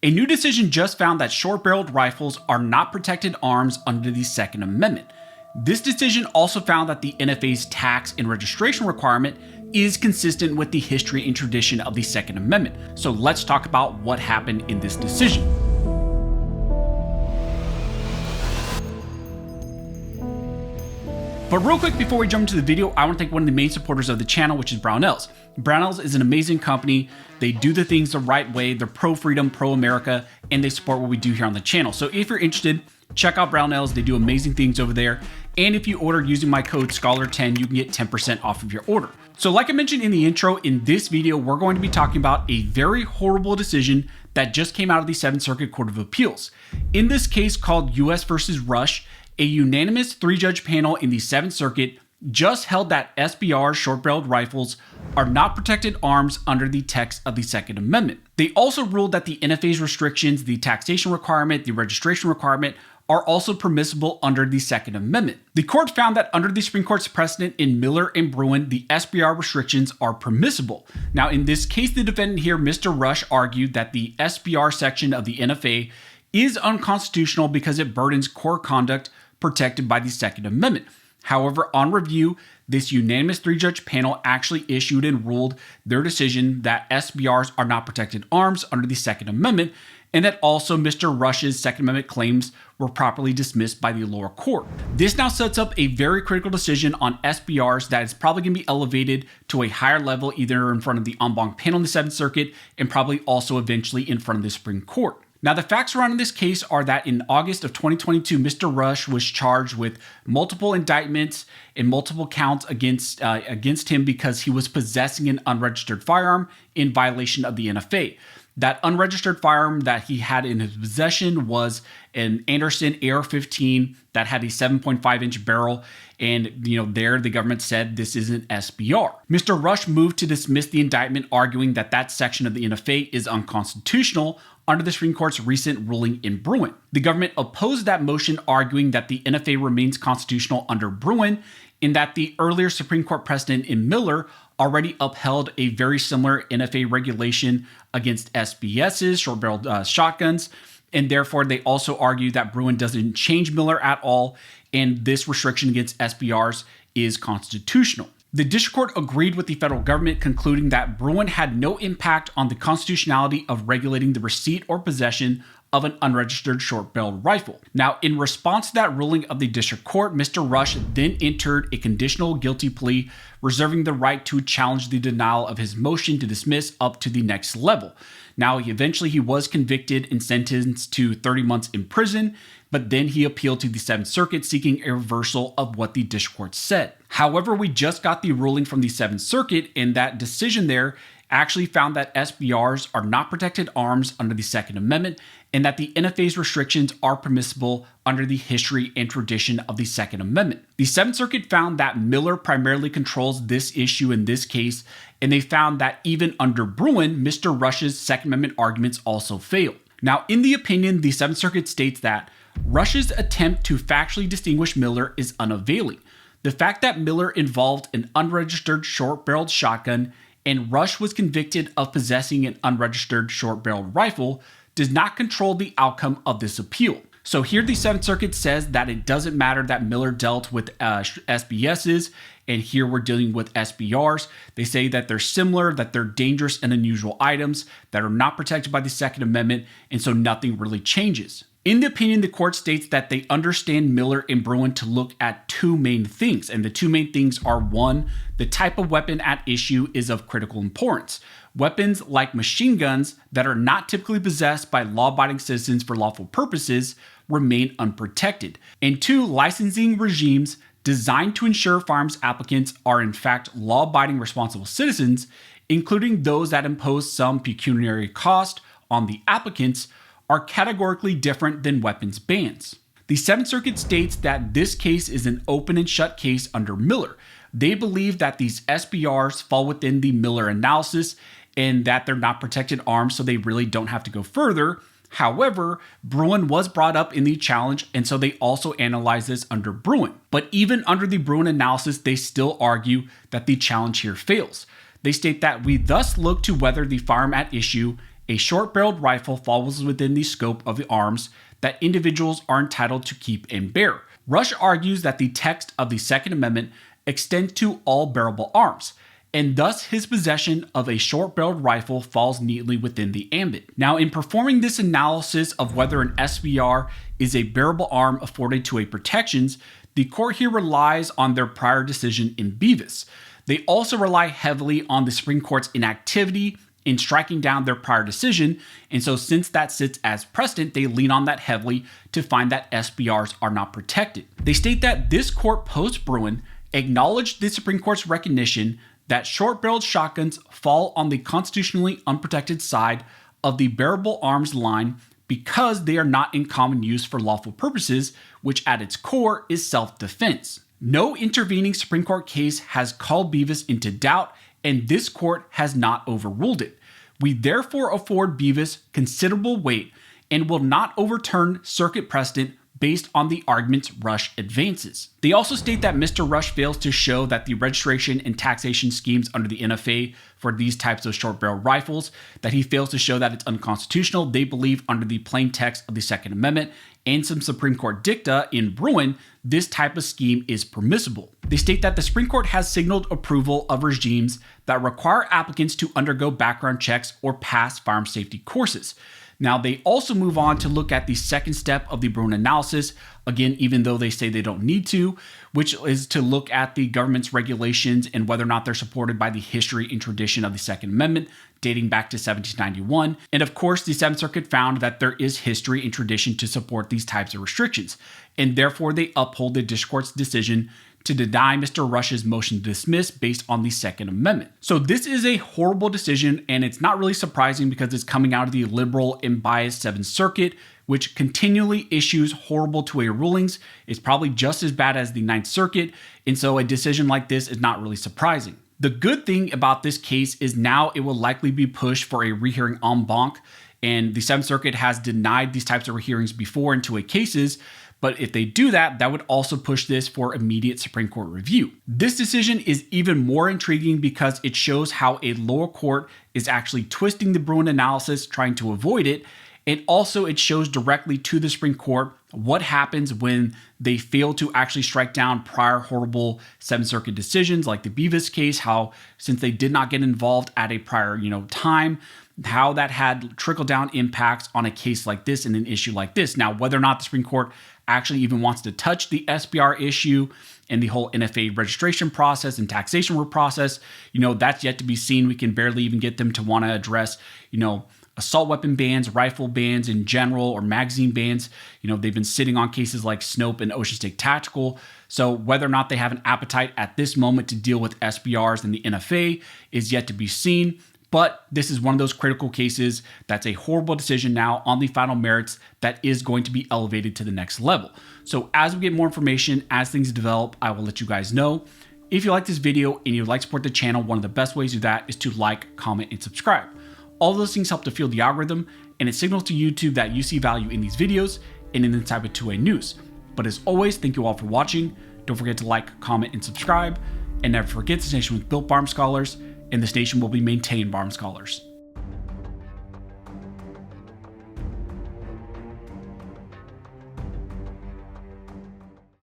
A new decision just found that short-barreled rifles are not protected arms under the Second Amendment. This decision also found that the NFA's tax and registration requirement is consistent with the history and tradition of the Second Amendment. So let's talk about what happened in this decision. But real quick, before we jump into the video, I want to thank one of the main supporters of the channel, which is Brownells. Brownells is an amazing company. They do the things the right way. They're pro-freedom, pro-America, and they support what we do here on the channel. So if you're interested, check out Brownells. They do amazing things over there. And if you order using my code SCHOLAR10, you can get 10% off of your order. So like I mentioned in the intro, in this video, we're going to be talking about a very horrible decision that just came out of the 7th Circuit Court of Appeals. In this case called U.S. versus Rush, a unanimous 3-judge panel in the 7th Circuit just held that SBRs short-barreled rifles are not protected arms under the text of the Second Amendment. They also ruled that the NFA's restrictions, the taxation requirement, the registration requirement, are also permissible under the Second Amendment. The court found that under the Supreme Court's precedent in Miller and Bruin, the SBR restrictions are permissible. Now, in this case, the defendant here, Mr. Rush, argued that the SBR section of the NFA is unconstitutional because it burdens core conduct protected by the Second Amendment. However, on review, this unanimous 3-judge panel actually issued and ruled their decision that SBRs are not protected arms under the Second Amendment, and that also Mr. Rush's Second Amendment claims were properly dismissed by the lower court. This now sets up a very critical decision on SBRs that is probably going to be elevated to a higher level, either in front of the en banc panel in the 7th Circuit and probably also eventually in front of the Supreme Court. Now, the facts surrounding this case are that in August of 2022, Mr. Rush was charged with multiple indictments and multiple counts against him because he was possessing an unregistered firearm in violation of the NFA. That unregistered firearm that he had in his possession was an Anderson AR-15 that had a 7.5-inch barrel, and there the government said this is an SBR. Mr. Rush moved to dismiss the indictment, arguing that that section of the NFA is unconstitutional under the Supreme Court's recent ruling in Bruin. The government opposed that motion, arguing that the NFA remains constitutional under Bruin, in that the earlier Supreme Court precedent in Miller already upheld a very similar NFA regulation against SBSs, short-barreled shotguns, and therefore they also argue that Bruin doesn't change Miller at all, and this restriction against SBRs is constitutional. The district court agreed with the federal government, concluding that Bruin had no impact on the constitutionality of regulating the receipt or possession of an unregistered short-barreled rifle. Now, in response to that ruling of the district court, Mr. Rush then entered a conditional guilty plea, reserving the right to challenge the denial of his motion to dismiss up to the next level. Now, eventually he was convicted and sentenced to 30 months in prison, but then he appealed to the 7th Circuit, seeking a reversal of what the district court said. However, we just got the ruling from the 7th Circuit, and that decision there actually found that SBRs are not protected arms under the Second Amendment, and that the NFA's restrictions are permissible under the history and tradition of the Second Amendment. The 7th Circuit found that Miller primarily controls this issue in this case, and they found that even under Bruin, Mr. Rush's Second Amendment arguments also failed. Now, in the opinion, the 7th Circuit states that Rush's attempt to factually distinguish Miller is unavailing. The fact that Miller involved an unregistered short-barreled shotgun and Rush was convicted of possessing an unregistered short-barreled rifle does not control the outcome of this appeal. So here the 7th Circuit says that it doesn't matter that Miller dealt with SBSs, and here we're dealing with SBRs. They say that they're similar, that they're dangerous and unusual items that are not protected by the Second Amendment, and so nothing really changes. In the opinion, the court states that they understand Miller and Bruin to look at two main things, and the two main things are: one, the type of weapon at issue is of critical importance. Weapons like machine guns that are not typically possessed by law-abiding citizens for lawful purposes remain unprotected. And two, licensing regimes designed to ensure firearms applicants are in fact law-abiding responsible citizens, including those that impose some pecuniary cost on the applicants, are categorically different than weapons bans. The 7th Circuit states that this case is an open and shut case under Miller. They believe that these SBRs fall within the Miller analysis and that they're not protected arms, so they really don't have to go further. However, Bruin was brought up in the challenge, and so they also analyze this under Bruin. But even under the Bruin analysis, they still argue that the challenge here fails. They state that we thus look to whether the firearm at issue a short-barreled rifle falls within the scope of the arms that individuals are entitled to keep and bear. Rush argues that the text of the Second Amendment extends to all bearable arms, and thus his possession of a short-barreled rifle falls neatly within the ambit. Now, in performing this analysis of whether an SBR is a bearable arm afforded to a protections, the court here relies on their prior decision in Bevis. They also rely heavily on the Supreme Court's inactivity in striking down their prior decision, and so since that sits as precedent, they lean on that heavily to find that SBRs are not protected. They state that this court post-Bruin acknowledged the Supreme Court's recognition that short-barreled shotguns fall on the constitutionally unprotected side of the bearable arms line because they are not in common use for lawful purposes, which at its core is self-defense. No intervening Supreme Court case has called Bevis into doubt, and this court has not overruled it. We therefore afford Bevis considerable weight and will not overturn circuit precedent based on the arguments Rush advances. They also state that Mr. Rush fails to show that the registration and taxation schemes under the NFA for these types of short-barrel rifles, that he fails to show that it's unconstitutional. They believe under the plain text of the Second Amendment and some Supreme Court dicta in Bruin, this type of scheme is permissible. They state that the Supreme Court has signaled approval of regimes that require applicants to undergo background checks or pass firearm safety courses. Now, they also move on to look at the second step of the Bruin analysis, again, even though they say they don't need to, which is to look at the government's regulations and whether or not they're supported by the history and tradition of the Second Amendment dating back to 1791. And of course, the Seventh Circuit found that there is history and tradition to support these types of restrictions, and therefore they uphold the district court's decision to deny Mr. Rush's motion to dismiss based on the Second Amendment. So this is a horrible decision, and it's not really surprising because it's coming out of the liberal and biased Seventh Circuit, which continually issues horrible 2A rulings. It's probably just as bad as the Ninth Circuit, and so a decision like this is not really surprising. The good thing about this case is now it will likely be pushed for a rehearing en banc, and the Seventh Circuit has denied these types of rehearings before in 2A cases. But if they do that, that would also push this for immediate Supreme Court review. This decision is even more intriguing because it shows how a lower court is actually twisting the Bruin analysis, trying to avoid it. And also it shows directly to the Supreme Court what happens when they fail to actually strike down prior horrible Seventh Circuit decisions like the Bevis case, how since they did not get involved at a prior time, how that had trickle-down impacts on a case like this and an issue like this. Now, whether or not the Supreme Court actually even wants to touch the SBR issue and the whole NFA registration process and taxation process, that's yet to be seen. We can barely even get them to want to address, assault weapon bans, rifle bans in general, or magazine bans. They've been sitting on cases like Snope and Ocean State Tactical. So whether or not they have an appetite at this moment to deal with SBRs and the NFA is yet to be seen. But this is one of those critical cases that's a horrible decision now on the final merits that is going to be elevated to the next level. So as we get more information, as things develop, I will let you guys know. If you like this video and you'd like to support the channel, one of the best ways to do that is to like, comment, and subscribe. All those things help to fuel the algorithm, and it signals to YouTube that you see value in these videos and in the type of 2A news. But as always, thank you all for watching. Don't forget to like, comment, and subscribe. And never forget, this nation was built by armed scholars, and this nation will be maintained by armed scholars.